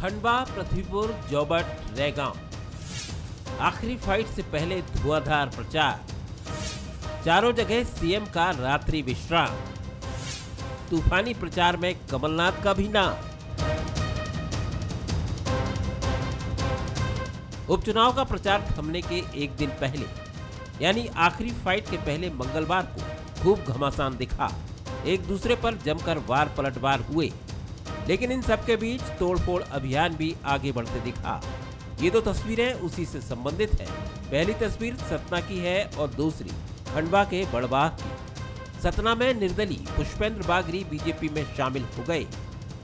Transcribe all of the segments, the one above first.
खंडवा, पृथ्वीपुर, जोबट, रैगांव। आखिरी फाइट से पहले धुआंधार प्रचार। चारों जगह सीएम का रात्रि विश्राम। तूफानी प्रचार में कमलनाथ का भी नाम। उपचुनाव का प्रचार थमने के एक दिन पहले यानी आखिरी फाइट के पहले मंगलवार को खूब घमासान दिखा। एक दूसरे पर जमकर वार पलटवार हुए, लेकिन इन सबके बीच तोड़फोड़ अभियान भी आगे बढ़ते दिखा। ये दो तस्वीरें उसी से संबंधित हैं। पहली तस्वीर सतना की है और दूसरी खंडवा के बड़वाह की। सतना में निर्दलीय पुष्पेंद्र बागरी बीजेपी में शामिल हो गए।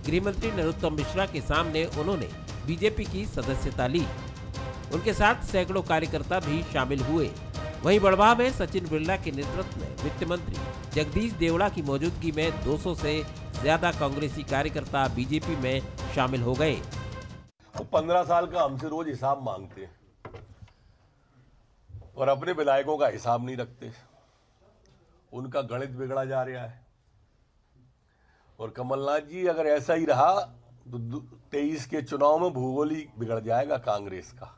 गृह मंत्री नरोत्तम मिश्रा के सामने उन्होंने बीजेपी की सदस्यता ली। उनके साथ सैकड़ों कार्यकर्ता भी शामिल हुए। वहीं बड़वाह में सचिन बिरला के नेतृत्व में वित्त मंत्री जगदीश देवड़ा की मौजूदगी में 200 से ज्यादा कांग्रेसी कार्यकर्ता बीजेपी में शामिल हो गए। तो 15 साल का हमसे रोज हिसाब मांगते हैं और अपने विधायकों का हिसाब नहीं रखते। उनका गणित बिगड़ा जा रहा है। और कमलनाथ जी अगर ऐसा ही रहा तो 23 के चुनाव में भूगोल ही बिगड़ जाएगा कांग्रेस का।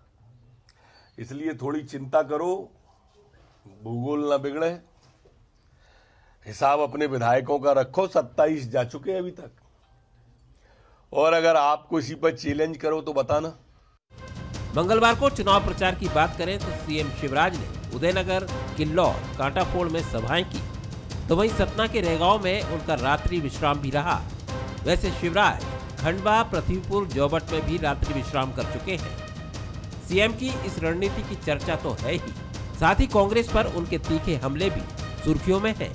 इसलिए थोड़ी चिंता करो, भूगोल ना बिगड़े। हिसाब अपने विधायकों का रखो। 27 जा चुके हैं अभी तक, और अगर आपको इसी पर चैलेंज करो तो बताना। मंगलवार को चुनाव प्रचार की बात करें तो सीएम शिवराज ने उदयनगर, किल्लौर, कांटाफोड़ में सभाएं की, तो वहीं सतना के रैगांव में उनका रात्रि विश्राम भी रहा। वैसे शिवराज खंडवा, पृथ्वीपुर, जोबट में भी रात्रि विश्राम कर चुके हैं। सीएम की इस रणनीति की चर्चा तो है ही, साथ ही कांग्रेस पर उनके तीखे हमले भी सुर्खियों में हैं।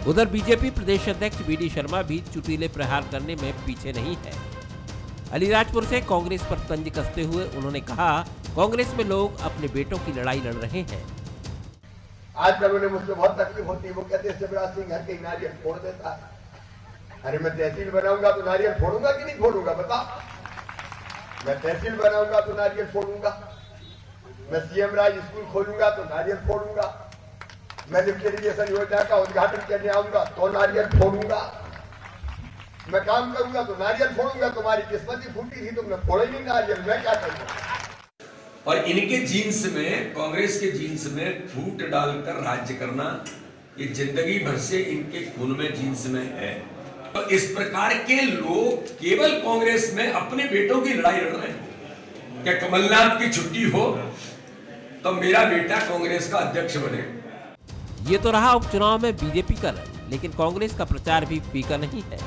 उधर बीजेपी प्रदेश अध्यक्ष वीडी शर्मा भी चुटीले प्रहार करने में पीछे नहीं है। अलीराजपुर से कांग्रेस पर तंज कसते हुए उन्होंने कहा, कांग्रेस में लोग अपने बेटों की लड़ाई लड़ रहे हैं। आजकल उन्हें मुझसे बहुत तकलीफ होती है। वो कहते हैं शिवराज सिंह घर के नारियल फोड़ देता है। अरे मैं तहसील बनाऊंगा तो नारियल फोड़ूंगा कि नहीं फोड़ूंगा बता। मैं तहसील बनाऊंगा तो नारियल फोड़ूंगा। मैं सीएम राज स्कूल खोलूंगा तो नारियल फोड़ूंगा। मैं लिफ्ट इरिगेशन योजना का उद्घाटन करने आऊंगा तो नारियल फोड़ूंगा। मैं काम करूंगा तो नारियल फोड़ूंगा। तुम्हारी किस्मत ही फूटी थी, तुमने फोड़ा ही नहीं नारियल, मैं क्या करूंगा। और इनके जीन्स में, कांग्रेस के जीन्स में फूट डालकर राज्य करना, ये जिंदगी भर से इनके खून में, जीन्स में है। तो इस प्रकार के लोग केवल कांग्रेस में अपने बेटों की लड़ाई लड़ रहे हैं। क्या कमलनाथ की छुट्टी हो तो मेरा बेटा कांग्रेस का अध्यक्ष बने। ये तो रहा उपचुनाव में बीजेपी का रंग, लेकिन कांग्रेस का प्रचार भी फीका नहीं है।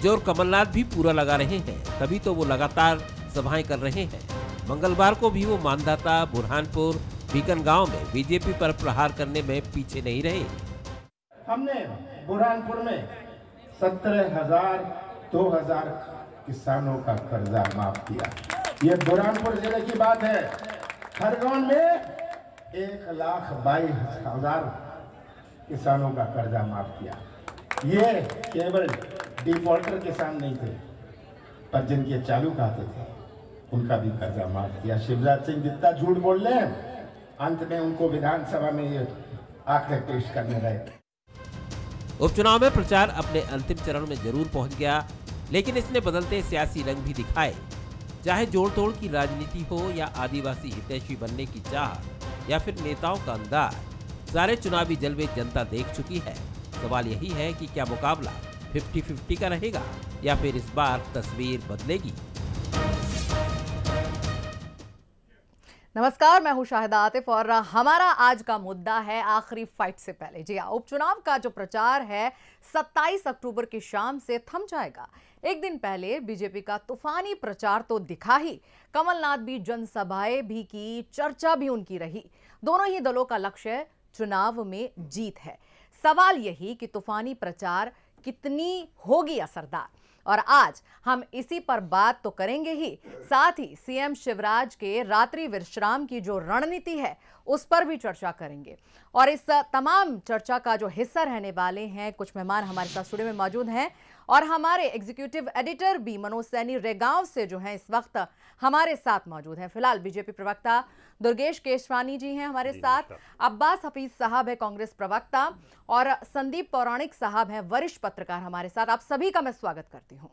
जोर कमलनाथ भी पूरा लगा रहे हैं, तभी तो वो लगातार सभाएं कर रहे हैं। मंगलवार को भी वो मानदाता, बुरहानपुर, बीकनगांव में बीजेपी पर प्रहार करने में पीछे नहीं रहे। हमने बुरहानपुर में 17,000 2,000 किसानों का कर्जा माफ किया। ये बुरहानपुर जिले की बात है। खरगोन में 1,22,000 किसानों का कर्जा माफ किया। ये केवल डिफॉल्टर किसान नहीं थे, पर जिनके चालू खाते थे उनका भी कर्जा माफ किया। शिवराज सिंह जितना झूठ बोल रहे हैं, अंत में उनको विधानसभा में ये आंकड़े पेश करने रहे। उपचुनाव में प्रचार अपने अंतिम चरण में जरूर पहुंच गया, लेकिन इसने बदलते सियासी रंग भी दिखाए। चाहे जोड़ तोड़ की राजनीति हो या आदिवासी हितैषी बनने की चाह या फिर नेताओं का अंदाज, सारे चुनावी जलवे जनता देख चुकी है। सवाल यही है कि क्या मुकाबला 50-50 का रहेगा या फिर इस बार तस्वीर बदलेगी। नमस्कार, मैं हूं शाहिदा आतिफ और हमारा आज का मुद्दा है आखिरी फाइट से पहले। जी हाँ, उपचुनाव का जो प्रचार है 27 अक्टूबर की शाम से थम जाएगा। एक दिन पहले बीजेपी का तूफानी प्रचार तो दिखा ही, कमलनाथ भी जनसभाएं भी की, चर्चा भी उनकी रही। दोनों ही दलों का लक्ष्य चुनाव में जीत है। सवाल यही कि तूफानी प्रचार कितनी होगी असरदार, और आज हम इसी पर बात तो करेंगे ही, साथ ही सीएम शिवराज के रात्रि विश्राम की जो रणनीति है उस पर भी चर्चा करेंगे। और इस तमाम चर्चा का जो हिस्सा रहने वाले हैं कुछ मेहमान हमारे साथ स्टूडियो में मौजूद हैं, और हमारे एग्जीक्यूटिव एडिटर भी मनोज सैनी रैगांव से जो हैं इस वक्त हमारे साथ मौजूद हैं। फिलहाल बीजेपी प्रवक्ता दुर्गेश केशवानी जी हैं हमारे साथ, अब्बास हफीज साहब है कांग्रेस प्रवक्ता, और संदीप पौराणिक साहब हैं वरिष्ठ पत्रकार हमारे साथ। आप सभी का मैं स्वागत करती हूं।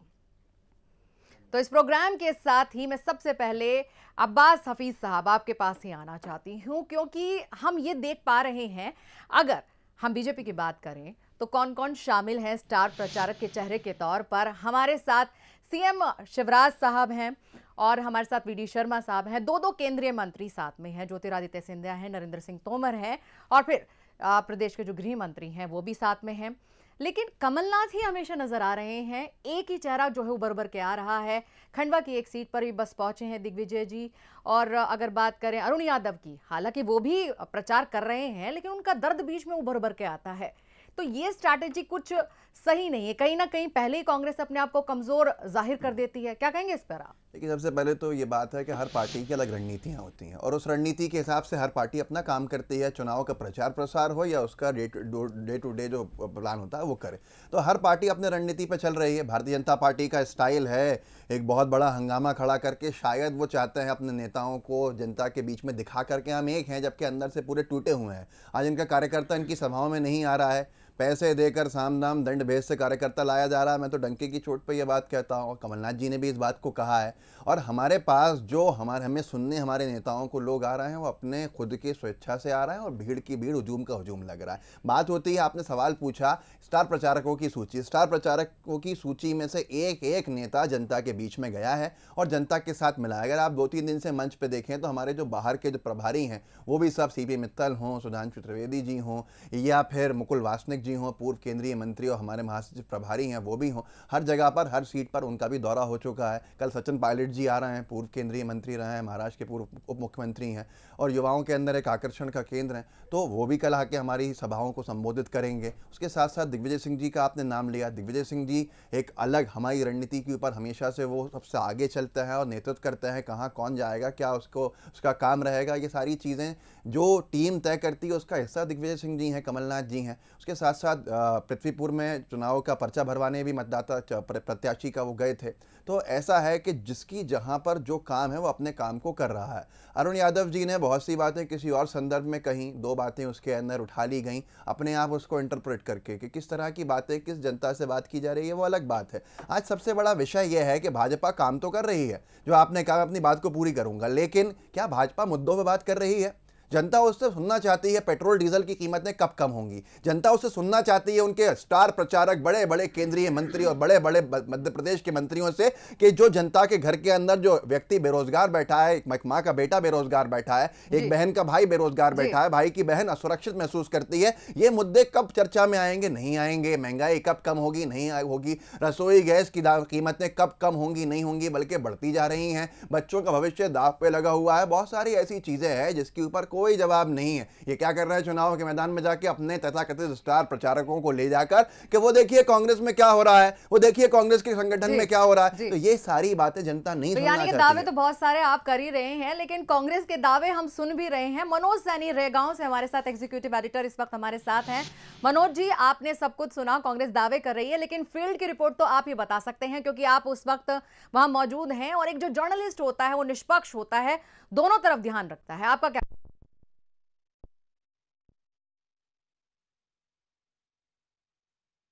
तो इस प्रोग्राम के साथ ही मैं सबसे पहले अब्बास हफीज साहब आपके पास ही आना चाहती हूं, क्योंकि हम ये देख पा रहे हैं, अगर हम बीजेपी की बात करें तो कौन कौन शामिल हैं स्टार प्रचारक के चेहरे के तौर पर। हमारे साथ सीएम शिवराज साहब हैं और हमारे साथ वीडी शर्मा साहब हैं, दो केंद्रीय मंत्री साथ में हैं, ज्योतिरादित्य सिंधिया हैं, नरेंद्र सिंह तोमर हैं और फिर प्रदेश के जो गृह मंत्री हैं वो भी साथ में हैं। लेकिन कमलनाथ ही हमेशा नजर आ रहे हैं, एक ही चेहरा जो है उभर उभर के आ रहा है। खंडवा की एक सीट पर भी बस पहुंचे हैं दिग्विजय जी। और अगर बात करें अरुण यादव की, हालांकि वो भी प्रचार कर रहे हैं लेकिन उनका दर्द बीच में उभर उभर के आता है। तो ये स्ट्रैटेजी कुछ सही नहीं है, कहीं ना कहीं पहले ही कांग्रेस अपने आप को कमजोर जाहिर कर देती है। क्या कहेंगे इस पर आप? लेकिन सबसे पहले तो ये बात है कि हर पार्टी की अलग रणनीतियाँ होती हैं और उस रणनीति के हिसाब से हर पार्टी अपना काम करती है। चुनाव का प्रचार प्रसार हो या उसका डे टू डे जो प्लान होता है वो करे, तो हर पार्टी अपने रणनीति पर चल रही है। भारतीय जनता पार्टी का स्टाइल है एक बहुत बड़ा हंगामा खड़ा करके, शायद वो चाहते हैं अपने नेताओं को जनता के बीच में दिखा करके हम एक हैं, जबकि अंदर से पूरे टूटे हुए हैं। आज इनका कार्यकर्ता इनकी सभाओं में नहीं आ रहा है, पैसे देकर साम दाम दंड भेज से कार्यकर्ता लाया जा रहा है। मैं तो डंके की चोट पे ये बात कहता हूँ, कमलनाथ जी ने भी इस बात को कहा है। और हमारे पास जो हमें सुनने हमारे नेताओं को लोग आ रहे हैं वो अपने खुद की स्वेच्छा से आ रहे हैं और भीड़ की भीड़, हुजूम का हुजूम लग रहा है। बात होती है, आपने सवाल पूछा स्टार प्रचारकों की सूची, स्टार प्रचारकों की सूची में से एक एक नेता जनता के बीच में गया है और जनता के साथ मिला है। अगर आप 2-3 दिन से मंच पे देखें तो हमारे जो बाहर के जो प्रभारी हैं वो भी सब सीपी मित्तल हों, सुधांशु त्रिवेदी जी हों या फिर मुकुल वासनिक जी हों, पूर्व केंद्रीय मंत्री और हमारे महासचिव प्रभारी हैं वो भी हों, हर जगह पर हर सीट पर उनका भी दौरा हो चुका है। कल सचिन पायलट जी आ रहे हैं, पूर्व केंद्रीय मंत्री रहे हैं, महाराष्ट्र के पूर्व उप मुख्यमंत्री हैं और युवाओं के अंदर एक आकर्षण का केंद्र हैं, तो वो भी कल आके हमारी सभाओं को संबोधित करेंगे। उसके साथ साथ दिग्विजय सिंह जी का आपने नाम लिया, दिग्विजय सिंह जी एक अलग हमारी रणनीति के ऊपर हमेशा से वो सबसे आगे चलते हैं और नेतृत्व करते हैं, कहाँ कौन जाएगा, क्या उसका काम रहेगा, ये सारी चीज़ें जो टीम तय करती है उसका हिस्सा दिग्विजय सिंह जी हैं, कमलनाथ जी हैं। उसके साथ साथ पृथ्वीपुर में चुनाव का पर्चा भरवाने भी मतदाता प्रत्याशी का वो गए थे। तो ऐसा है कि जिसकी जहां पर जो काम है वो अपने काम को कर रहा है। अरुण यादव जी ने बहुत सी बातें किसी और संदर्भ में कहीं, 2 बातें उसके अंदर उठा ली गई अपने आप उसको इंटरप्रेट करके कि किस तरह की बातें किस जनता से बात की जा रही है वो अलग बात है। आज सबसे बड़ा विषय यह है कि भाजपा काम तो कर रही है, जो आपने कहा अपनी बात को पूरी करूंगा, लेकिन क्या भाजपा मुद्दों पर बात कर रही है? जनता उससे सुनना चाहती है पेट्रोल डीजल की कीमतें कब कम होंगी, जनता उससे सुनना चाहती है उनके स्टार प्रचारक बड़े बड़े केंद्रीय मंत्री और बड़े बड़े मध्य प्रदेश के मंत्रियों से कि जो जनता के घर के अंदर जो व्यक्ति बेरोजगार बैठा है, एक माँ का बेटा बेरोजगार बैठा है, एक बहन का भाई बेरोजगार बैठा है, भाई की बहन असुरक्षित महसूस करती है, ये मुद्दे कब चर्चा में आएंगे? नहीं आएंगे। महंगाई कब कम होगी? नहीं होगी। रसोई गैस की कीमतें कब कम होंगी? नहीं होंगी, बल्कि बढ़ती जा रही हैं। बच्चों का भविष्य दांव पे लगा हुआ है। बहुत सारी ऐसी चीजें हैं जिसके ऊपर कोई जवाब नहीं है। ये क्या कर रहे हैं चुनाव के मैदान में जाके अपने तथाकथित स्टार प्रचारकों को ले जाकर कि वो देखिए कांग्रेस में क्या हो रहा है, वो देखिए कांग्रेस के संगठन में क्या हो रहा है। तो ये सारी बातें जनता नहीं सुनना चाहती है। दावे तो बहुत सारे आप कर ही रहे हैं, लेकिन कांग्रेस के दावे हम सुन भी रहे हैं। मनोज सैनी रेगांव से हमारे साथ एग्जीक्यूटिव एडिटर इस वक्त हमारे साथ हैं। मनोज जी, आपने सब कुछ सुना, कांग्रेस दावे कर रही है, लेकिन फील्ड की रिपोर्ट तो आप ही बता सकते हैं क्योंकि आप उस वक्त वहां मौजूद हैं और एक जो जर्नलिस्ट होता है वो निष्पक्ष होता है, दोनों तरफ ध्यान रखता है। आपका क्या?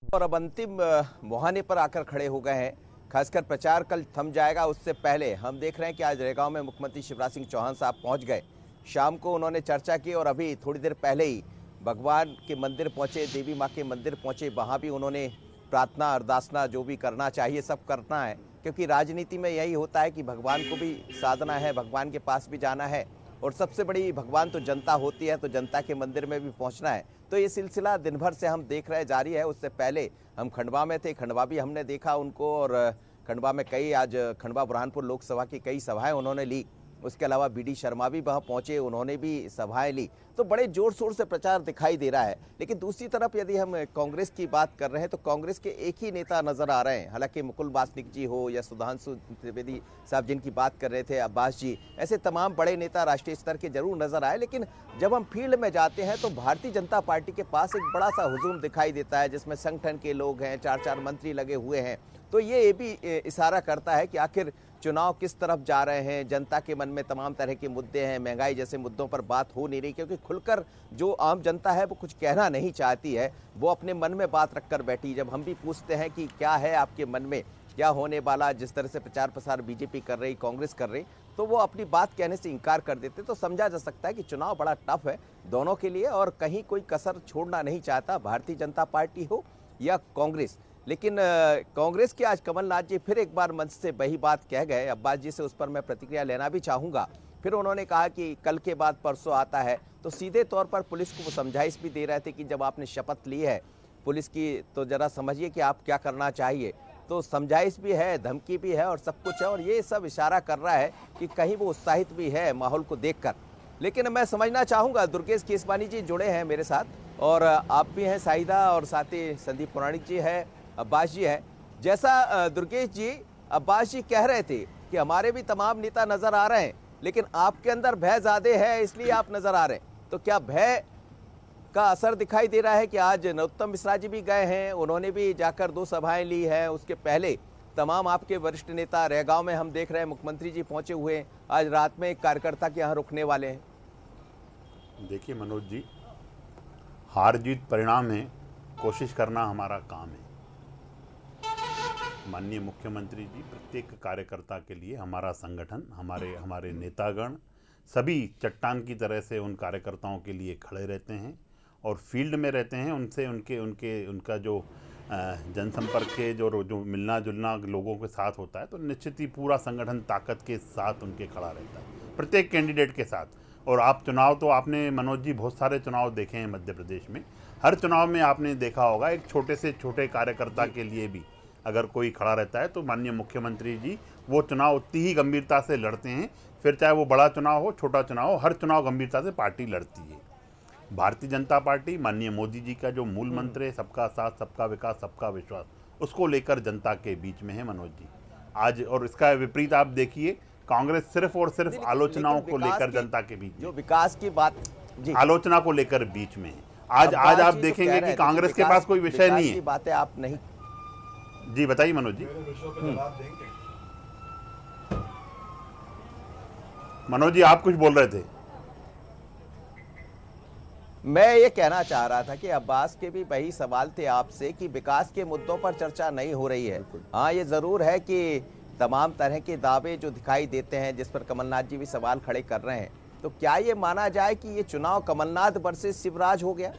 और अब अंतिम मुहाने पर आकर खड़े हो गए हैं। खासकर प्रचार कल थम जाएगा उससे पहले हम देख रहे हैं कि आज रेगांव में मुख्यमंत्री शिवराज सिंह चौहान साहब पहुंच गए। शाम को उन्होंने चर्चा की और अभी थोड़ी देर पहले ही भगवान के मंदिर पहुंचे, देवी माँ के मंदिर पहुंचे। वहां भी उन्होंने प्रार्थना अरदासना जो भी करना चाहिए सब करना है, क्योंकि राजनीति में यही होता है कि भगवान को भी साधना है, भगवान के पास भी जाना है और सबसे बड़ी भगवान तो जनता होती है, तो जनता के मंदिर में भी पहुंचना है। तो ये सिलसिला दिन भर से हम देख रहे जारी है। उससे पहले हम खंडवा में थे, खंडवा भी हमने देखा उनको और खंडवा में आज खंडवा बुरहानपुर लोकसभा की कई सभाएं उन्होंने ली। उसके अलावा वीडी शर्मा भी वहाँ पहुंचे, उन्होंने भी सभाएं ली। तो बड़े जोर शोर से प्रचार दिखाई दे रहा है। लेकिन दूसरी तरफ यदि हम कांग्रेस की बात कर रहे हैं तो कांग्रेस के एक ही नेता नजर आ रहे हैं। हालांकि मुकुल वासनिक जी हो या सुधांशु त्रिवेदी साहब जिनकी बात कर रहे थे, अब्बास जी, ऐसे तमाम बड़े नेता राष्ट्रीय स्तर के जरूर नजर आए। लेकिन जब हम फील्ड में जाते हैं तो भारतीय जनता पार्टी के पास एक बड़ा सा हुजूम दिखाई देता है, जिसमें संगठन के लोग हैं, 4-4 मंत्री लगे हुए हैं। तो ये भी इशारा करता है कि आखिर चुनाव किस तरफ जा रहे हैं। जनता के मन में तमाम तरह के मुद्दे हैं, महंगाई जैसे मुद्दों पर बात हो नहीं रही, क्योंकि खुलकर जो आम जनता है वो कुछ कहना नहीं चाहती है, वो अपने मन में बात रखकर बैठी। जब हम भी पूछते हैं कि क्या है आपके मन में, क्या होने वाला, जिस तरह से प्रचार प्रसार बीजेपी कर रही, कांग्रेस कर रही, तो वो अपनी बात कहने से इनकार कर देते। तो समझा जा सकता है कि चुनाव बड़ा टफ है दोनों के लिए और कहीं कोई कसर छोड़ना नहीं चाहता, भारतीय जनता पार्टी हो या कांग्रेस। लेकिन कांग्रेस के आज कमलनाथ जी फिर एक बार मंच से वही बात कह गए। अब्बास जी से उस पर मैं प्रतिक्रिया लेना भी चाहूँगा। फिर उन्होंने कहा कि कल के बाद परसों आता है, तो सीधे तौर पर पुलिस को वो समझाइश भी दे रहे थे कि जब आपने शपथ ली है पुलिस की, तो ज़रा समझिए कि आप क्या करना चाहिए। तो समझाइश भी है, धमकी भी है और सब कुछ है, और ये सब इशारा कर रहा है कि कहीं वो उत्साहित भी है माहौल को देखकर। लेकिन मैं समझना चाहूँगा, दुर्गेश केसवानी जी जुड़े हैं मेरे साथ और आप भी हैं साहिदा, और साथ ही संदीप पुराणिक जी है, अब्बास जी है। जैसा दुर्गेश जी, अब्बास जी कह रहे थे कि हमारे भी तमाम नेता नज़र आ रहे हैं, लेकिन आपके अंदर भय ज़्यादा है इसलिए आप नज़र आ रहे हैं। तो क्या भय का असर दिखाई दे रहा है कि आज नरोत्तम मिश्रा जी भी गए हैं, उन्होंने भी जाकर 2 सभाएं ली हैं। उसके पहले तमाम आपके वरिष्ठ नेता रेगांव में हम देख रहे हैं मुख्यमंत्री जी पहुंचे हुए हैं, आज रात में एक कार्यकर्ता के यहाँ रुकने वाले हैं। देखिए मनोज जी, हार जीत परिणाम है, कोशिश करना हमारा काम है। माननीय मुख्यमंत्री जी प्रत्येक कार्यकर्ता के लिए, हमारा संगठन, हमारे नेतागण सभी चट्टान की तरह से उन कार्यकर्ताओं के लिए खड़े रहते हैं और फील्ड में रहते हैं। उनसे उनका जो जनसंपर्क के जो मिलना जुलना लोगों के साथ होता है, तो निश्चित ही पूरा संगठन ताकत के साथ उनके खड़ा रहता है, प्रत्येक कैंडिडेट के साथ। और आप चुनाव तो आपने मनोज जी बहुत सारे चुनाव देखे हैं मध्य प्रदेश में, हर चुनाव में आपने देखा होगा एक छोटे से छोटे कार्यकर्ता के लिए भी अगर कोई खड़ा रहता है तो माननीय मुख्यमंत्री जी वो चुनाव उतनी ही गंभीरता से लड़ते हैं। फिर चाहे वो बड़ा चुनाव हो, छोटा चुनाव हो, हर चुनाव गंभीरता से पार्टी लड़ती है। भारतीय जनता पार्टी, माननीय मोदी जी का जो मूल मंत्र है, सबका साथ, सबका विकास, सबका विश्वास, उसको लेकर जनता के बीच में है मनोज जी आज। और इसका विपरीत आप देखिए, कांग्रेस सिर्फ और सिर्फ आलोचनाओं को लेकर जनता के बीच, जो विकास की बात जी, आलोचना को लेकर बीच में है। आज आप देखेंगे कि कांग्रेस के पास कोई विषय नहीं है। बातें आप नहीं जी बताइए मनोज जी। मनोज जी आप कुछ बोल रहे थे। मैं ये कहना चाह रहा था कि अब्बास के भी वही सवाल थे आपसे कि विकास के मुद्दों पर चर्चा नहीं हो रही है। हाँ, ये जरूर है कि तमाम तरह के दावे जो दिखाई देते हैं, जिस पर कमलनाथ जी भी सवाल खड़े कर रहे हैं, तो क्या ये माना जाए कि ये चुनाव कमलनाथ वर्सेस शिवराज हो गया?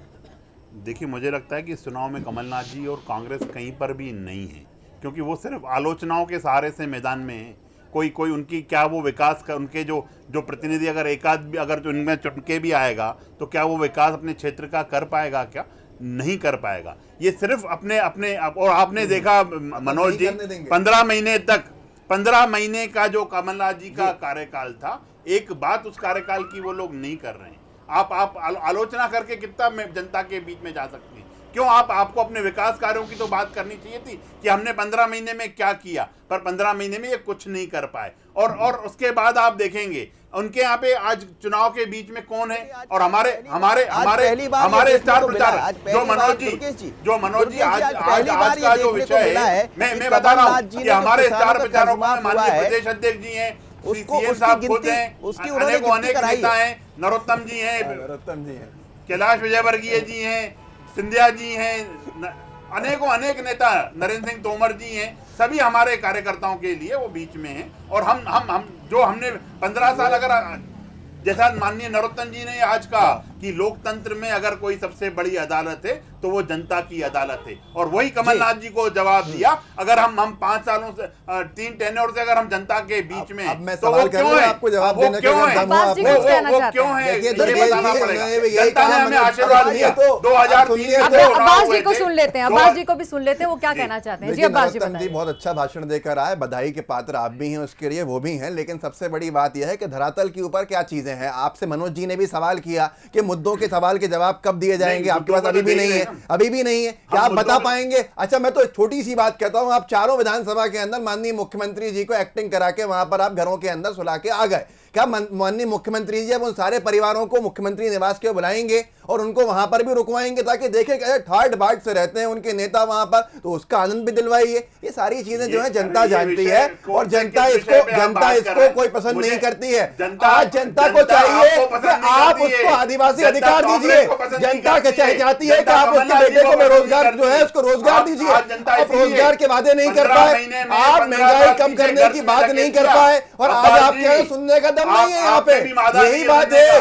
देखिए, मुझे लगता है कि इस चुनाव में कमलनाथ जी और कांग्रेस कहीं पर भी नहीं है, क्योंकि वो सिर्फ आलोचनाओं के सहारे से मैदान में है। कोई उनकी क्या वो विकास का, उनके जो प्रतिनिधि अगर एकाध भी अगर जो इनमें चुनके भी आएगा तो क्या वो विकास अपने क्षेत्र का कर पाएगा? क्या नहीं कर पाएगा। ये सिर्फ अपने और आपने देखा मनोज जी 15 महीने का जो कमलनाथ जी का कार्यकाल था, एक बात उस कार्यकाल की वो लोग नहीं कर रहे हैं। आप आलोचना करके कितना जनता के बीच में जा सकते हैं? क्यों आपको अपने विकास कार्यों की तो बात करनी चाहिए थी कि हमने 15 महीने में क्या किया, पर 15 महीने में ये कुछ नहीं कर पाए। और उसके बाद आप देखेंगे उनके यहाँ पे आज चुनाव के बीच में कौन है, और हमारे स्टार प्रचारक जो मनोज जी आज का जो विषय है, मैं बता रहा हूँ कि हमारे स्टार प्रचारकों में माननीय प्रदेश अध्यक्ष जी हैं, सीएम साहब खुद हैं, अनेक नेता हैं, नरोत्तम जी हैं, कैलाश विजयवर्गीय जी हैं, सिंधिया जी हैं, अनेक नेता, नरेंद्र सिंह तोमर जी हैं, सभी हमारे कार्यकर्ताओं के लिए वो बीच में हैं। और हम जो हमने 15 साल, अगर जैसा माननीय नरोत्तम जी ने आज कहा कि लोकतंत्र में अगर कोई सबसे बड़ी अदालत है तो वो जनता की अदालत है, और वही कमलनाथ जी को जवाब दिया। अगर हम 5 सालों से 3 टेन्योर से अगर हम जनता के बीच में हैं तो वो क्यों है? आपको जवाब देने वो क्यों है? वो क्यों है? ये बताना पड़ेगा। जनता ने हमें आशीर्वाद दिया 2003 अब्बास जी को सुन लेते हैं, अब्बास जी को भी सुन लेते हैं, वो क्या कहना चाहते हैं। जी अब्बास जी बहुत अच्छा भाषण देकर आए, बधाई के पात्र आप भी हैं, उसके लिए वो भी हैं। लेकिन सबसे बड़ी बात यह है कि धरातल के ऊपर क्या चीजें हैं। आपसे मनोज जी ने भी सवाल किया कि मुद्दों के सवाल के जवाब कब दिए जाएंगे, आपके पास अभी भी नहीं है, क्या आप बता पाएंगे? अच्छा, मैं तो छोटी सी बात कहता हूं, आप चारों विधानसभा के अंदर माननीय मुख्यमंत्री जी को एक्टिंग करा के वहां पर आप घरों के अंदर सुला के आ गए। क्या माननीय मुख्यमंत्री जी अब उन सारे परिवारों को मुख्यमंत्री निवास के बुलाएंगे और उनको वहां पर भी रुकवाएंगे ताकि देखें कि ठाट बाट से रहते हैं उनके नेता वहां पर, तो उसका आनंद भी दिलवाइए। ये सारी चीजें जो है जनता जानती है और जनता इसको कोई पसंद नहीं करती है। आज जनता को चाहिए कि आप उसको आदिवासी अधिकार दीजिए। जनता चाहती है कि आप उसके बेटे को बेरोजगार जो है उसको रोजगार दीजिए। आप रोजगार के वादे नहीं कर पाए, आप महंगाई कम करने की बात नहीं कर पाए और आज आपके सुनने का दम नहीं है यहाँ पे।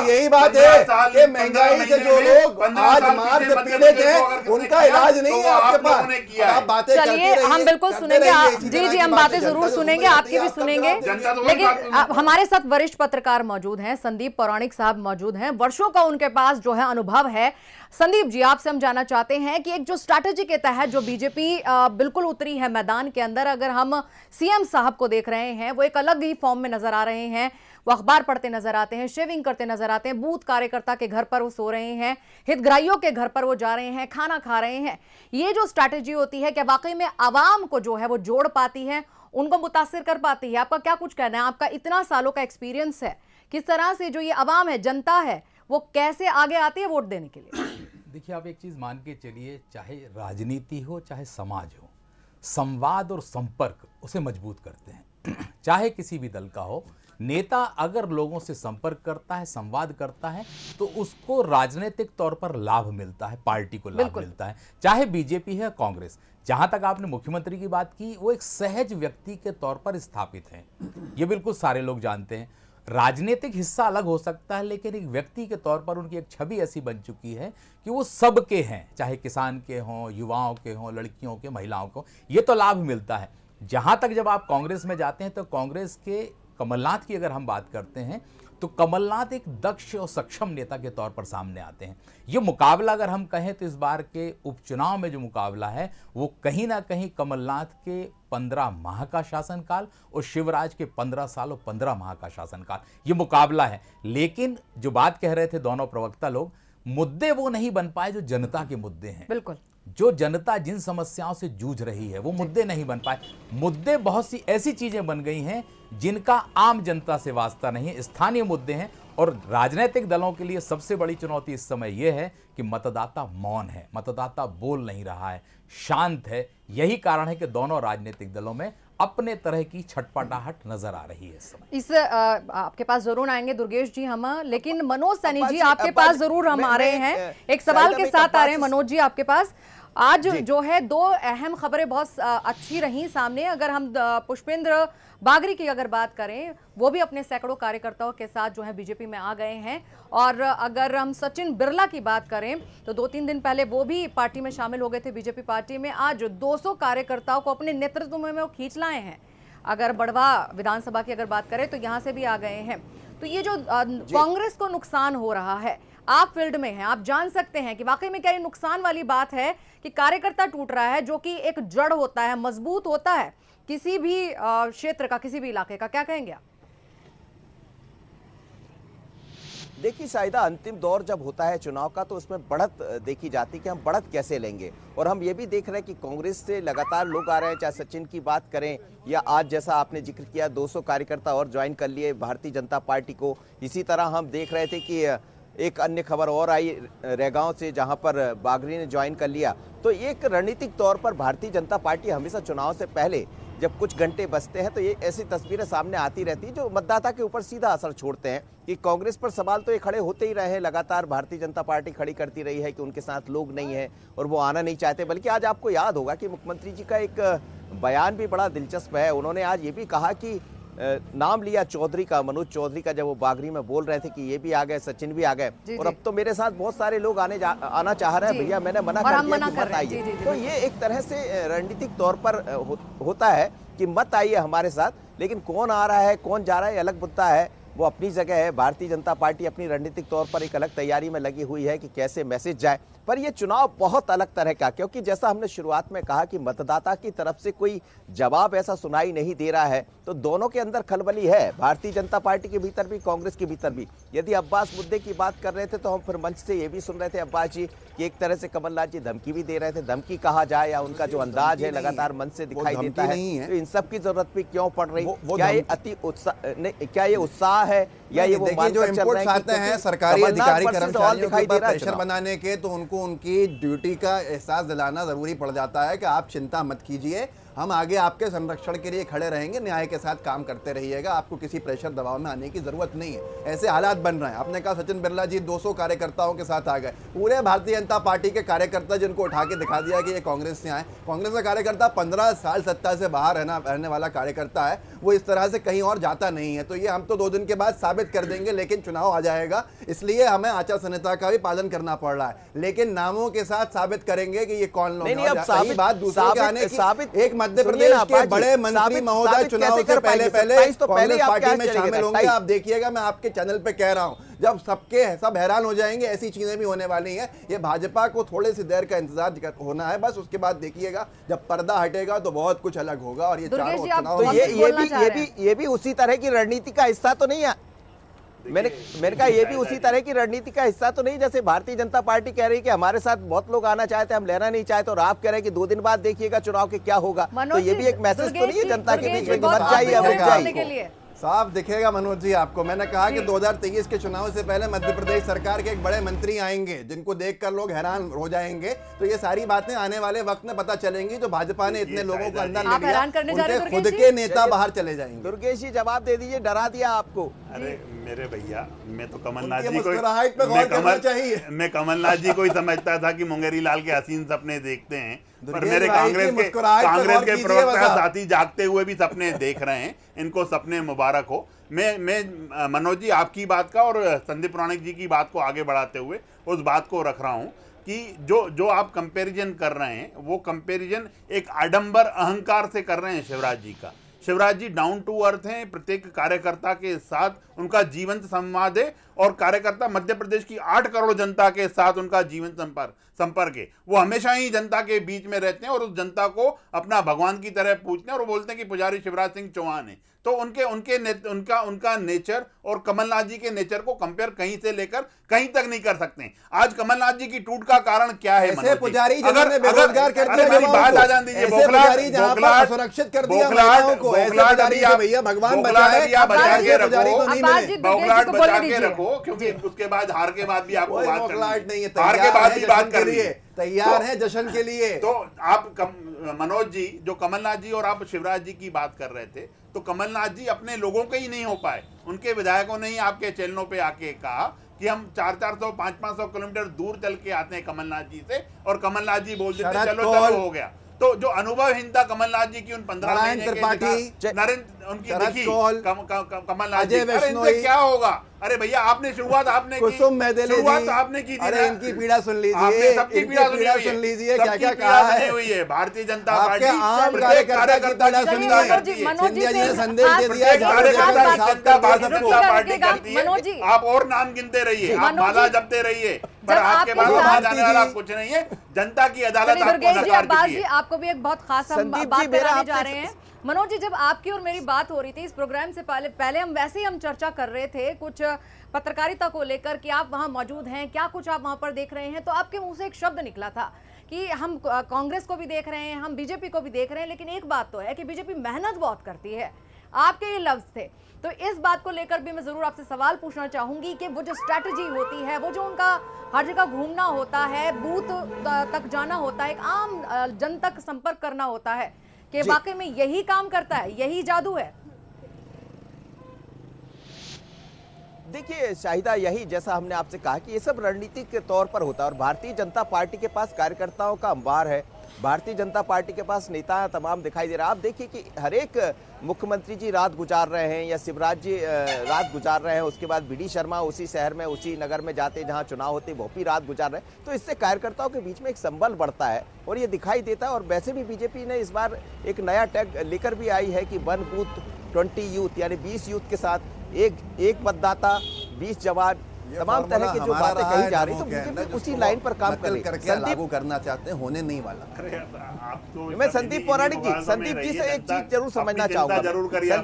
यही बात है कि महंगाई से जो लोग आज मार से पीड़ित हैं उनका इलाज नहीं है आपके पास। आप बातें चलिए हम बिल्कुल सुनेंगे जी हम बातें जरूर सुनेंगे, आपकी भी सुनेंगे, लेकिन हमारे साथ वरिष्ठ पत्रकार मौजूद हैं, संदीप पौराणिक साहब मौजूद हैं, वर्षों का उनके पास जो है अनुभव है। संदीप जी, आपसे हम जानना चाहते हैं कि एक जो स्ट्रैटेजी के तहत जो बीजेपी बिल्कुल उतरी है मैदान के अंदर, अगर हम सीएम साहब को देख रहे हैं वो एक अलग ही फॉर्म में नजर आ रहे हैं, वो अखबार पढ़ते नजर आते हैं, शेविंग करते नजर आते हैं, बूथ कार्यकर्ता के घर पर वो सो रहे हैं, हितग्राहियों के घर पर वो जा रहे हैं, खाना खा रहे हैं। ये जो स्ट्रैटेजी होती है क्या वाकई में आवाम को जो है वो जोड़ पाती है, उनको मुतासिर कर पाती है? आपका क्या कुछ कहना है? आपका इतना सालों का एक्सपीरियंस है, किस तरह से जो ये आवाम है, जनता है, वो कैसे आगे आती है वोट देने के लिए? देखिए, आप एक चीज मान के चलिए, चाहे राजनीति हो चाहे समाज हो, संवाद और संपर्क उसे मजबूत करते हैं। चाहे किसी भी दल का हो, नेता अगर लोगों से संपर्क करता है, संवाद करता है, तो उसको राजनीतिक तौर पर लाभ मिलता है, पार्टी को लाभ मिलता है। चाहे बीजेपी है, कांग्रेस। जहां तक आपने मुख्यमंत्री की बात की, वो एक सहज व्यक्ति के तौर पर स्थापित हैं, ये बिल्कुल सारे लोग जानते हैं। राजनीतिक हिस्सा अलग हो सकता है, लेकिन एक व्यक्ति के तौर पर उनकी एक छवि ऐसी बन चुकी है कि वो सबके हैं, चाहे किसान के हों, युवाओं के हों, लड़कियों के, महिलाओं को, ये तो लाभ मिलता है। जहां तक जब आप कांग्रेस में जाते हैं तो कांग्रेस के कमलनाथ की अगर हम बात करते हैं तो कमलनाथ एक दक्ष और सक्षम नेता के तौर पर सामने आते हैं। ये मुकाबला अगर हम कहें तो इस बार के उपचुनाव में जो मुकाबला है वो कहीं ना कहीं कमलनाथ के 15 माह का शासनकाल और शिवराज के 15 साल और 15 माह का शासनकाल, ये मुकाबला है। लेकिन जो बात कह रहे थे दोनों प्रवक्ता लोग, मुद्दे वो नहीं बन पाए जो जनता के मुद्दे हैं। बिल्कुल, जो जनता जिन समस्याओं से जूझ रही है वो मुद्दे नहीं बन पाए। मुद्दे बहुत सी ऐसी चीजें बन गई हैं जिनका आम जनता से वास्ता नहीं है, स्थानीय मुद्दे हैं। और राजनीतिक दलों के लिए सबसे बड़ी चुनौती इस समय यह है कि मतदाता मौन है, मतदाता बोल नहीं रहा है, शांत है। यही कारण है कि दोनों राजनीतिक दलों में अपने तरह की छटपटाहट नजर आ रही है इस समय। इस आपके पास जरूर आएंगे दुर्गेश जी हम, लेकिन मनोज सैनी जी आपके पास जरूर हम आ रहे हैं, एक सवाल के साथ आ रहे हैं मनोज जी आपके पास। आज जो है दो अहम खबरें बहुत अच्छी रही सामने। अगर हम पुष्पेंद्र बागरी की अगर बात करें, वो भी अपने सैकड़ों कार्यकर्ताओं के साथ जो है बीजेपी में आ गए हैं। और अगर हम सचिन बिरला की बात करें तो 2-3 दिन पहले वो भी पार्टी में शामिल हो गए थे, बीजेपी पार्टी में। आज 200 कार्यकर्ताओं को अपने नेतृत्व में वो खींच लाए हैं। अगर बड़वा विधानसभा की अगर बात करें तो यहाँ से भी आ गए हैं। तो ये जो कांग्रेस को नुकसान हो रहा है, आप फील्ड में हैं, आप जान सकते हैं कि वाकई में क्या ये नुकसान वाली बात है कि कार्यकर्ता टूट रहा है, जो कि एक जड़ होता है, मजबूत होता है किसी भी क्षेत्र का, किसी भी इलाके का? क्या कहेंगे आप? देखिए शाहिदा, अंतिम दौर जब होता है चुनाव का तो उसमें बढ़त देखी जाती है कि हम बढ़त कैसे लेंगे। और हम ये भी देख रहे हैं कि कांग्रेस से लगातार लोग आ रहे हैं, चाहे सचिन की बात करें या आज जैसा आपने जिक्र किया 200 कार्यकर्ता और ज्वाइन कर लिए भारतीय जनता पार्टी को। इसी तरह हम देख रहे थे कि एक अन्य खबर और आई रेगांव से, जहां पर बागरी ने ज्वाइन कर लिया। तो एक रणनीतिक तौर पर भारतीय जनता पार्टी हमेशा चुनाव से पहले जब कुछ घंटे बचते हैं तो ये ऐसी तस्वीरें सामने आती रहती है जो मतदाता के ऊपर सीधा असर छोड़ते हैं। कि कांग्रेस पर सवाल तो ये खड़े होते ही रहे हैं, लगातार भारतीय जनता पार्टी खड़ी करती रही है कि उनके साथ लोग नहीं है और वो आना नहीं चाहते। बल्कि आज आपको याद होगा कि मुख्यमंत्री जी का एक बयान भी बड़ा दिलचस्प है। उन्होंने आज ये भी कहा कि नाम लिया चौधरी का, मनोज चौधरी का, जब वो बागरी में बोल रहे थे कि ये भी आ गए, सचिन भी आ गए और अब तो मेरे साथ बहुत सारे लोग आना चाह रहे हैं, भैया मैंने मना कर दिया कि मत आइए। तो ये एक तरह से रणनीतिक तौर पर होता है कि मत आइए हमारे साथ, लेकिन कौन आ रहा है कौन जा रहा है अलग मुद्दा है, वो अपनी जगह है। भारतीय जनता पार्टी अपनी रणनीतिक तौर पर एक अलग तैयारी में लगी हुई है कि कैसे मैसेज जाए। पर यह चुनाव बहुत अलग तरह का, क्योंकि जैसा हमने शुरुआत में कहा कि मतदाता की तरफ से कोई जवाब ऐसा सुनाई नहीं दे रहा है, तो दोनों के अंदर खलबली है, भारतीय जनता पार्टी के भीतर भी, कांग्रेस के भीतर भी। यदि अब्बास मुद्दे की बात कर रहे थे तो हम फिर मंच से ये भी सुन रहे थे अब्बास जी कि एक तरह से कमलनाथ जी धमकी भी दे रहे थे। धमकी कहा जाए या उनका जो अंदाज है लगातार मंच से दिखाई देता है, तो इन सब की जरूरत भी क्यों पड़ रही? क्या ये उत्साह है या ये वो देखिए जो इनपुट्स आते हैं सरकारी अधिकारी कर्मचारियों के ऊपर प्रेशर बनाने के, तो उनको उनकी ड्यूटी का एहसास दिलाना जरूरी पड़ जाता है कि आप चिंता मत कीजिए, हम आगे आपके संरक्षण के लिए खड़े रहेंगे, न्याय के साथ काम करते रहिएगा, आपको किसी प्रेशर दबाव में आने की जरूरत नहीं है। ऐसे हालात बन रहे हैं। आपने कहा सचिन बिरला जी 200 कार्यकर्ताओं के साथ आ गए, पूरे भारतीय जनता पार्टी के कार्यकर्ता जिनको उठा के दिखा दिया कि ये कांग्रेस से आए। कांग्रेस का कार्यकर्ता 15 साल सत्ता से बाहर रहने वाला कार्यकर्ता है, वो इस तरह से कहीं और जाता नहीं है। तो ये हम तो 2 दिन के बाद साबित कर देंगे, लेकिन चुनाव आ जाएगा, इसलिए हमें आचार संहिता का भी पालन करना पड़ रहा है। लेकिन नामों के साथ साबित करेंगे कि ये कौन लोग हैं। बात दूसरों के आने की, एक मध्य प्रदेश के बड़े मंत्री महोदय चुनाव से पहले कांग्रेस पार्टी में शामिल होंगे। आप देखिएगा, मैं आपके चैनल पे कह रहा हूं, जब सब हैरान हो जाएंगे, ऐसी चीजें भी होने वाली हैं। ये भाजपा को थोड़ी सी देर का इंतजार होना है बस, उसके बाद देखिएगा जब पर्दा हटेगा तो बहुत कुछ अलग होगा। और ये चारों चुनाव, तो ये भी उसी तरह की रणनीति का हिस्सा तो नहीं है। मैंने कहा ये भी उसी तरह की रणनीति का हिस्सा तो नहीं, जैसे भारतीय जनता पार्टी कह रही है कि हमारे साथ बहुत लोग आना चाहते हैं, हम लेना नहीं चाहते, और आप कह रहे हैं कि 2 दिन बाद देखिएगा चुनाव के क्या होगा। तो ये भी एक मैसेज तो नहीं है जनता के बीच में, मत जाइए। साफ दिखेगा मनोज जी आपको। मैंने कहा कि 2023 के चुनाव से पहले मध्य प्रदेश सरकार के एक बड़े मंत्री आएंगे जिनको देखकर लोग हैरान हो जाएंगे। तो ये सारी बातें आने वाले वक्त में पता चलेंगी। जो भाजपा ने इतने लोगों को अंदर ले लिया, उनके खुद के नेता बाहर चले जाएंगे। दुर्गेश जी जवाब दे दीजिए, डरा दिया आपको। अरे मेरे भैया, मैं तो कमलनाथ जी को ही समझता था कि मुंगेरी लाल के हसीन सपने देखते हैं, पर मेरे कांग्रेस के प्रवक्ता साथी जागते हुए भी सपने देख रहे हैं। इनको सपने मुबारक हो। मैं मनोज जी आपकी बात का और संदीप पुराणिक जी की बात को आगे बढ़ाते हुए उस बात को रख रहा हूं कि जो आप कंपैरिजन कर रहे हैं, वो कंपैरिजन एक आडंबर अहंकार से कर रहे हैं शिवराज जी का। Shivraj ji down to earth हैं, प्रत्येक कार्यकर्ता के साथ उनका जीवंत संवाद है, और कार्यकर्ता मध्य प्रदेश की 8 करोड़ जनता के साथ उनका जीवंत संपर्क है। वो हमेशा ही जनता के बीच में रहते हैं और उस जनता को अपना भगवान की तरह पूजते हैं, और वो बोलते हैं कि पुजारी शिवराज सिंह चौहान है। तो उनका नेचर और कमलनाथ जी के नेचर को कंपेयर कहीं से लेकर कहीं तक नहीं कर सकते। आज कमलनाथ जी की टूट का कारण क्या है? ऐसे पुजारी जिन्होंने बेरोजगार कर दिया, बात आ जान दीजिए, बोखलाट सुरक्षित कर दिया महिलाओं को, ऐसे पुजारी से भैया भगवान बचाए, बचा के रखो, क्योंकि उसके बाद हार के बाद भी आपको बात नहीं है, हार के बाद भी बात कर रही है, तैयार है जश्न के लिए। तो आप मनोज जी, जो कमलनाथ जी और आप शिवराज जी की बात कर रहे थे, तो कमलनाथ जी अपने लोगों के ही नहीं हो पाए, उनके विधायकों ने ही आपके चैनलों पे आके कहा कि हम 400-400, 500-500 किलोमीटर दूर चल के आते हैं कमलनाथ जी से, और कमलनाथ जी बोल देते चलो हो गया। तो जो अनुभवहीनता कमलनाथ जी की उन 15 महीने के नरेंद्र उनकी दिखी कमलनाथ जी, इनसे क्या होगा? अरे भैया आपने शुरुआत आपने की, शुरुआत आपने की थी। अरे इनकी पीड़ा सुन लीजिए, सबकी पीड़ा सुन लीजिए, क्या क्या कहा है हुई है भारतीय जनता पार्टी। आम कार्यकर्ता की सिंधिया जी ने संदेश दे दिया, भारतीय जनता पार्टी करती है। आप और नाम गिनते रहिए, आप माला जपते रहिए, पर आपके पास वहां जाने वाला कुछ नहीं है। जनता की अदालत आपको नकार देती है। आपको भी एक बहुत खास बात कराने जा रहे हैं मनोज जी। जब आपकी और मेरी बात हो रही थी इस प्रोग्राम से पहले हम वैसे ही हम चर्चा कर रहे थे कुछ पत्रकारिता को लेकर कि आप वहां मौजूद हैं, क्या कुछ आप वहां पर देख रहे हैं। तो आपके मुंह से एक शब्द निकला था कि हम कांग्रेस को भी देख रहे हैं, हम बीजेपी को भी देख रहे हैं, लेकिन एक बात तो है कि बीजेपी मेहनत बहुत करती है। आपके ये लफ्ज थे, तो इस बात को लेकर भी मैं जरूर आपसे सवाल पूछना चाहूंगी कि वो जो स्ट्रैटेजी होती है, वो जो उनका हर जगह घूमना होता है, बूथ तक जाना होता है, एक आम जन तक संपर्क करना होता है, कि वाकई में यही काम करता है, यही जादू है? देखिए शाहिदा, यही जैसा हमने आपसे कहा कि ये सब रणनीति के तौर पर होता है, और भारतीय जनता पार्टी के पास कार्यकर्ताओं का अंबार है, भारतीय जनता पार्टी के पास नेता तमाम दिखाई दे रहा है। आप देखिए कि हर एक मुख्यमंत्री जी रात गुजार रहे हैं, या शिवराज जी रात गुजार रहे हैं, उसके बाद बीडी शर्मा उसी शहर में उसी नगर में जाते जहां चुनाव होते वो भी रात गुजार रहे हैं। तो इससे कार्यकर्ताओं के बीच में एक संबल बढ़ता है और ये दिखाई देता है। और वैसे भी बीजेपी ने इस बार एक नया टैग लेकर भी आई है कि 1 बूथ 20 यूथ, यानी 20 यूथ के साथ एक मतदाता 20 जवान, तमाम तरह की जो बातें कही जा रही, तो बीजेपी उसी लाइन पर काम करके लागू करना चाहते हैं, होने नहीं वाला। मैं संदीप पौराणिक जी से एक चीज जरूर समझना चाहूंगा। जरूर करिए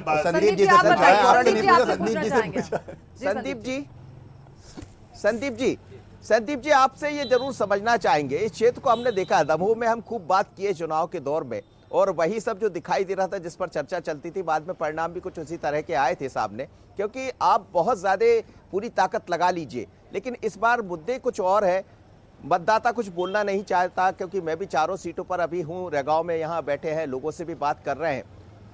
संदीप जी आपसे ये जरूर समझना चाहेंगे। इस क्षेत्र को हमने देखा, दमोह में हम खूब बात किए चुनाव के दौर में, और वही सब जो दिखाई दे रहा था, जिस पर चर्चा चलती थी, बाद में परिणाम भी कुछ उसी तरह के आए थे सामने। क्योंकि आप बहुत ज़्यादा पूरी ताकत लगा लीजिए, लेकिन इस बार मुद्दे कुछ और है। मतदाता कुछ बोलना नहीं चाहता, क्योंकि मैं भी चारों सीटों पर अभी हूँ, रेगांव में यहाँ बैठे हैं, लोगों से भी बात कर रहे हैं।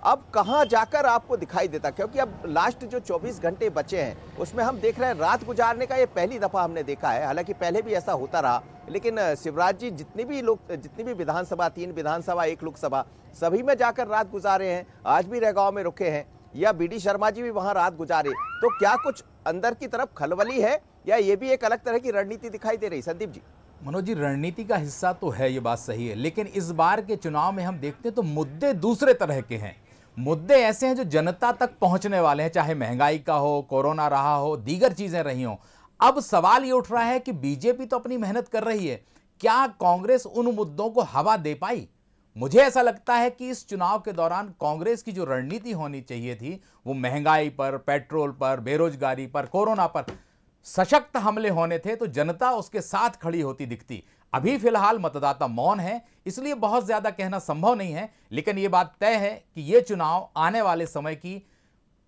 अब कहाँ जाकर आपको दिखाई देता, क्योंकि अब लास्ट जो 24 घंटे बचे हैं उसमें हम देख रहे हैं रात गुजारने का ये पहली दफ़ा हमने देखा है। हालांकि पहले भी ऐसा होता रहा, लेकिन शिवराज जी जितनी भी विधानसभा, 3 विधानसभा 1 लोकसभा, सभी में जाकर रात गुजारे हैं। आज भी रेगांव में रुके हैं, या बीडी शर्मा जी भी वहाँ रात गुजारे। तो क्या कुछ अंदर की तरफ खलबली है, या ये भी एक अलग तरह की रणनीति दिखाई दे रही? संदीप जी। मनोज जी, रणनीति का हिस्सा तो है, ये बात सही है, लेकिन इस बार के चुनाव में हम देखते हैं तो मुद्दे दूसरे तरह के हैं। मुद्दे ऐसे हैं जो जनता तक पहुंचने वाले हैं, चाहे महंगाई का हो, कोरोना रहा हो, दीगर चीजें रही हों। अब सवाल ये उठ रहा है कि बीजेपी तो अपनी मेहनत कर रही है, क्या कांग्रेस उन मुद्दों को हवा दे पाई? मुझे ऐसा लगता है कि इस चुनाव के दौरान कांग्रेस की जो रणनीति होनी चाहिए थी, वो महंगाई पर, पेट्रोल पर, बेरोजगारी पर, कोरोना पर सशक्त हमले होने थे, तो जनता उसके साथ खड़ी होती दिखती। अभी फिलहाल मतदाता मौन है, इसलिए बहुत ज्यादा कहना संभव नहीं है, लेकिन यह बात तय है कि यह चुनाव आने वाले समय की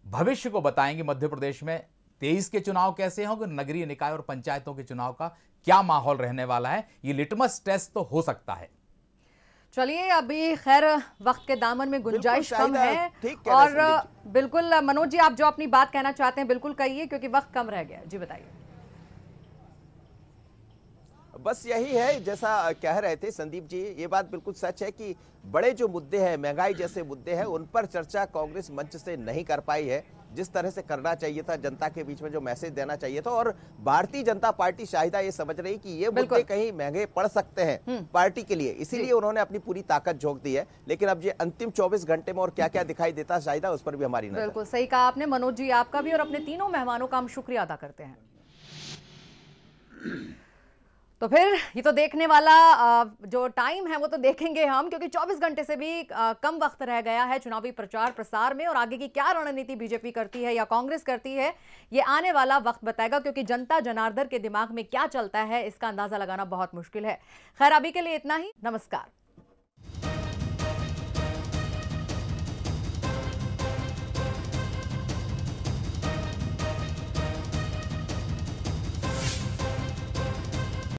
भविष्य को बताएंगे। मध्य प्रदेश में 23 के चुनाव कैसे होंगे, नगरीय निकाय और पंचायतों के चुनाव का क्या माहौल रहने वाला है, ये लिटमस टेस्ट तो हो सकता है। चलिए, अभी खैर वक्त के दामन में गुंजाइश कम है, और बिल्कुल मनोज जी, आप जो अपनी बात कहना चाहते हैं बिल्कुल कहिए, क्योंकि वक्त कम रह गया। जी बताइए। बस यही है, जैसा कह रहे थे संदीप जी, ये बात बिल्कुल सच है कि बड़े जो मुद्दे हैं, महंगाई जैसे मुद्दे हैं, उन पर चर्चा कांग्रेस मंच से नहीं कर पाई है जिस तरह से करना चाहिए था, जनता के बीच में जो मैसेज देना चाहिए था। और भारतीय जनता पार्टी शाहिदा ये समझ रही कि ये मुद्दे कहीं महंगे पड़ सकते हैं पार्टी के लिए, इसीलिए उन्होंने अपनी पूरी ताकत झोंक दी है। लेकिन अब ये अंतिम 24 घंटे में और क्या क्या दिखाई देता शाहिदा, उस पर भी हमारी नजर। बिल्कुल सही कहा आपने मनोज जी, आपका भी और अपने तीनों मेहमानों का हम शुक्रिया अदा करते हैं। तो फिर ये तो देखने वाला जो टाइम है वो तो देखेंगे हम, क्योंकि 24 घंटे से भी कम वक्त रह गया है चुनावी प्रचार प्रसार में, और आगे की क्या रणनीति बीजेपी करती है या कांग्रेस करती है, ये आने वाला वक्त बताएगा, क्योंकि जनता जनार्दन के दिमाग में क्या चलता है इसका अंदाजा लगाना बहुत मुश्किल है। खैर, अभी के लिए इतना ही। नमस्कार।